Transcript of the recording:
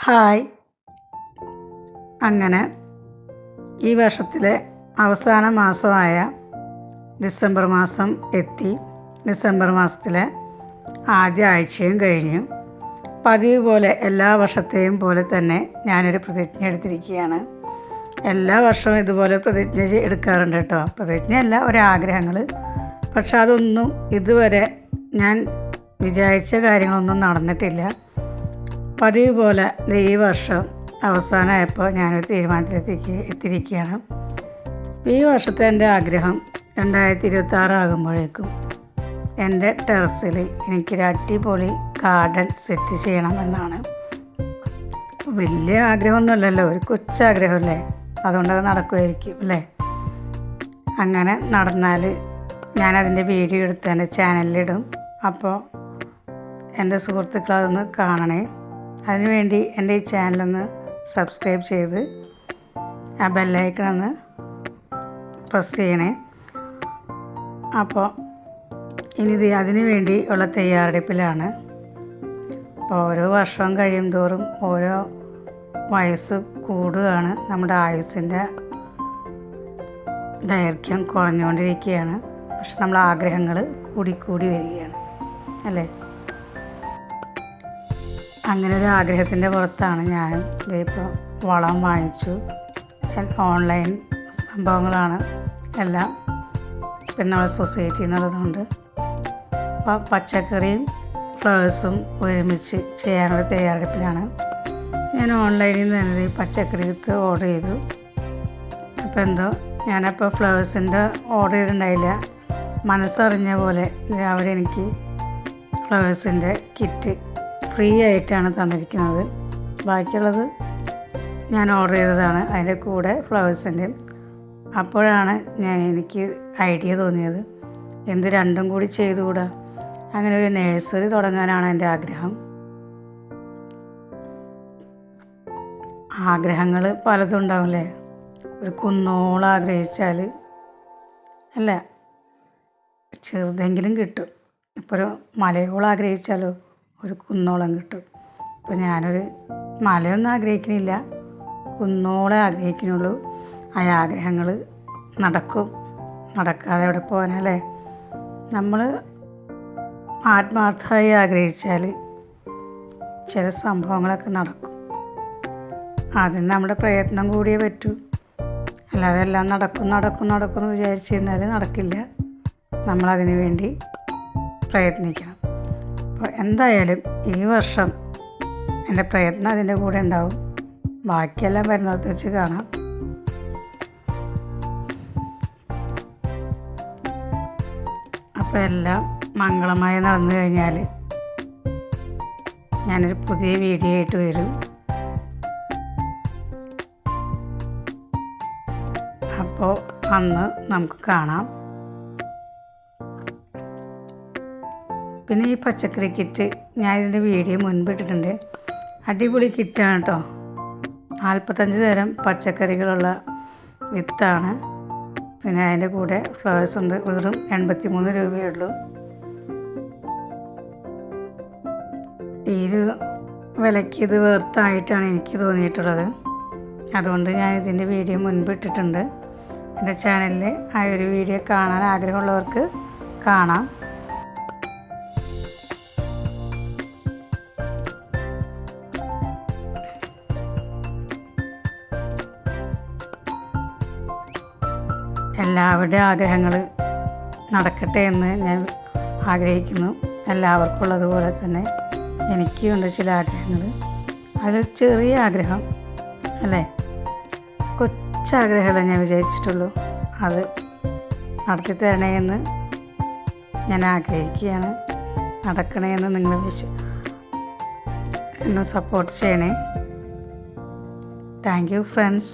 Hi. അങ്ങനെ ഈ വർഷത്തിലെ അവസാന മാസമായ ഡിസംബർ മാസം എത്തി. ഡിസംബർ മാസത്തിലെ ആദ്യ ആഴ്ചയും കഴിഞ്ഞു. പതിവ് പോലെ എല്ലാ വർഷത്തെയും പോലെ തന്നെ ഞാനൊരു പ്രതിജ്ഞ എടുത്തിരിക്കുകയാണ്. എല്ലാ വർഷവും ഇതുപോലെ പ്രതിജ്ഞ എടുക്കാറുണ്ട് കേട്ടോ. പ്രതിജ്ഞയല്ല, ഒരാഗ്രഹങ്ങൾ. പക്ഷെ അതൊന്നും ഇതുവരെ ഞാൻ വിചാരിച്ച കാര്യങ്ങളൊന്നും നടന്നിട്ടില്ല. പതിവ് പോലെ ഈ വർഷം അവസാനമായപ്പോൾ ഞാനൊരു തീരുമാനത്തിലെത്തിക്ക് എത്തിയിരിക്കുകയാണ്. ഈ വർഷത്തെ എൻ്റെ ആഗ്രഹം 2026 ആകുമ്പോഴേക്കും എൻ്റെ ടെറസിൽ എനിക്കൊരു അടിപൊളി ഗാർഡൻ സെറ്റ് ചെയ്യണമെന്നാണ്. വലിയ ആഗ്രഹമൊന്നുമല്ലല്ലോ, ഒരു കൊച്ചാഗ്രഹമല്ലേ, അതുകൊണ്ടത് നടക്കുമായിരിക്കും അല്ലേ. അങ്ങനെ നടന്നാൽ ഞാനതിൻ്റെ വീഡിയോ എടുത്ത് എൻ്റെ ചാനലിലിടും. അപ്പോൾ എൻ്റെ സുഹൃത്തുക്കളതൊന്ന് കാണണേ. അതിനുവേണ്ടി എൻ്റെ ഈ ചാനലൊന്ന് സബ്സ്ക്രൈബ് ചെയ്ത് ആ ബെല്ലൈക്കണൊന്ന് പ്രസ് ചെയ്യണേ. അപ്പോൾ ഇനി അതിനു വേണ്ടി ഉള്ള തയ്യാറെടുപ്പിലാണ്. അപ്പോൾ ഓരോ വർഷവും കഴിയും തോറും ഓരോ വയസ്സ് കൂടുകയാണ്. നമ്മുടെ ആയുസ്സിൻ്റെ ദൈർഘ്യം കുറഞ്ഞുകൊണ്ടിരിക്കുകയാണ്. പക്ഷെ നമ്മൾ ആഗ്രഹങ്ങൾ കൂടിക്കൂടി വരികയാണ് അല്ലേ. അങ്ങനെ ഒരു ആഗ്രഹത്തിൻ്റെ പുറത്താണ് ഞാൻ ഇതിപ്പോൾ വളം വാങ്ങിച്ചു. ഓൺലൈൻ സംഭവങ്ങളാണ് എല്ലാം, പിന്നെ നമ്മുടെ സൊസൈറ്റിയിൽ നിന്നുള്ളതുകൊണ്ട്. അപ്പോൾ പച്ചക്കറിയും ഫ്ലവേഴ്സും ഒരുമിച്ച് ചെയ്യാനുള്ള തയ്യാറെടുപ്പിലാണ്. ഞാൻ ഓൺലൈനിൽ നിന്ന് തന്നെ പച്ചക്കറി വിത്ത് ഓർഡർ ചെയ്തു. അപ്പോൾ എന്തോ ഞാനപ്പോൾ ഫ്ലവേഴ്സിൻ്റെ ഓർഡർ ചെയ്തിട്ടുണ്ടായില്ല. മനസ്സറിഞ്ഞ പോലെ അവരെനിക്ക് ഫ്ലവേഴ്സിൻ്റെ കിറ്റ് ഫ്രീ ആയിട്ടാണ് തന്നിരിക്കുന്നത്. ബാക്കിയുള്ളത് ഞാൻ ഓർഡർ ചെയ്തതാണ്, അതിൻ്റെ കൂടെ ഫ്ലവേഴ്സിൻ്റെ. അപ്പോഴാണ് എനിക്ക് ഐഡിയ തോന്നിയത്, എന്ത് രണ്ടും കൂടി ചെയ്തുകൂടാ. അങ്ങനെ ഒരു നഴ്സറി തുടങ്ങാനാണ് എൻ്റെ ആഗ്രഹം. ആഗ്രഹങ്ങൾ പലതും ഉണ്ടാവില്ലേ. ഒരു കുന്നോളം ആഗ്രഹിച്ചാൽ അല്ല, ചെറുതെങ്കിലും കിട്ടും. ഇപ്പോൾ ഒരു മലയോളം ആഗ്രഹിച്ചാലോ ഒരു കുന്നോളം കിട്ടും. ഇപ്പോൾ ഞാനൊരു മലയൊന്നും ആഗ്രഹിക്കുന്നില്ല, കുന്നോളം ആഗ്രഹിക്കുന്നുള്ളൂ. ആ ആഗ്രഹങ്ങൾ നടക്കും. നടക്കാതെ എവിടെ പോകാനല്ലേ. നമ്മൾ ആത്മാർത്ഥമായി ആഗ്രഹിച്ചാൽ ചില സംഭവങ്ങളൊക്കെ നടക്കും. അതിന് നമ്മുടെ പ്രയത്നം കൂടിയേ പറ്റൂ. അല്ലാതെ എല്ലാം നടക്കും വിചാരിച്ചിരുന്നാൽ നടക്കില്ല. നമ്മളതിന് വേണ്ടി പ്രയത്നിക്കണം. അപ്പോൾ എന്തായാലും ഈ വർഷം എൻ്റെ പ്രയത്നം അതിൻ്റെ കൂടെ ഉണ്ടാവും. ബാക്കിയെല്ലാം വരുന്നിടത്ത് വെച്ച് കാണാം. അപ്പോൾ എല്ലാം മംഗളമായി നടന്നു കഴിഞ്ഞാൽ ഞാനൊരു പുതിയ വീഡിയോ ആയിട്ട് വരും. അപ്പോൾ അന്ന് നമുക്ക് കാണാം. പിന്നെ ഈ പച്ചക്കറി കിറ്റ് ഞാൻ ഇതിൻ്റെ വീഡിയോ മുൻപിട്ടിട്ടുണ്ട്. അടിപൊളി കിറ്റാണ് കേട്ടോ. 45 തരം പച്ചക്കറികളുള്ള വിത്താണ്. പിന്നെ അതിൻ്റെ കൂടെ ഫ്ലവേഴ്സ് ഉണ്ട്. വെറും 83 രൂപയേ ഉള്ളൂ. ഈ ഒരു വിലയ്ക്ക് ഇത് വേർത്തായിട്ടാണ് എനിക്ക് തോന്നിയിട്ടുള്ളത്. അതുകൊണ്ട് ഞാൻ ഇതിൻ്റെ വീഡിയോ മുൻപിട്ടിട്ടുണ്ട്. എൻ്റെ ചാനലിൽ ആ ഒരു വീഡിയോ കാണാൻ ആഗ്രഹമുള്ളവർക്ക് കാണാം. എല്ലാവരുടെയും ആഗ്രഹങ്ങൾ നടക്കട്ടെ എന്ന് ഞാൻ ആഗ്രഹിക്കുന്നു. എല്ലാവർക്കും ഉള്ളതുപോലെ തന്നെ എനിക്കുണ്ട് ചില ആഗ്രഹങ്ങൾ. അതിൽ ചെറിയ ആഗ്രഹം അല്ലേ, കൊച്ചാഗ്രഹമല്ല ഞാൻ വിചാരിച്ചിട്ടുള്ളൂ. അത് നടത്തി തരണേ എന്ന് ഞാൻ ആഗ്രഹിക്കുകയാണ്. നടക്കണേ എന്ന് നിങ്ങൾ എന്നെ സപ്പോർട്ട് ചെയ്യണേ. Thank you friends.